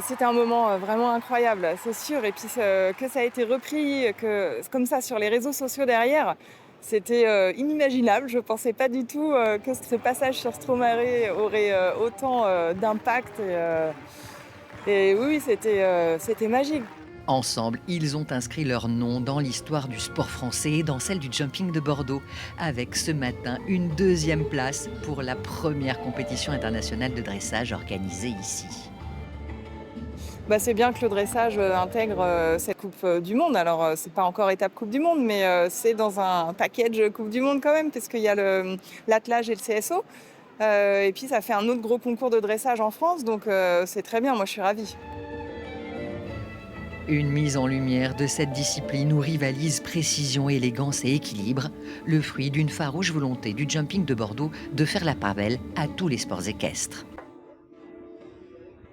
C'était un moment, vraiment incroyable, c'est sûr et puis que ça a été repris, que comme ça sur les réseaux sociaux derrière, c'était, inimaginable. Je pensais pas du tout, que ce passage sur Stromae aurait, autant, d'impact et oui, oui, c'était magique. Ensemble, ils ont inscrit leur nom dans l'histoire du sport français et dans celle du jumping de Bordeaux, avec ce matin une deuxième place pour la première compétition internationale de dressage organisée ici. Bah, c'est bien que le dressage, intègre, cette coupe, du monde. Alors, c'est pas encore étape coupe du monde, mais, c'est dans un package, coupe du monde quand même puisqu'il y a l'attelage et le CSO, et puis ça fait un autre gros concours de dressage en France donc, c'est très bien, moi je suis ravie. Une mise en lumière de cette discipline où rivalisent précision, élégance et équilibre, le fruit d'une farouche volonté du jumping de Bordeaux de faire la part belle à tous les sports équestres.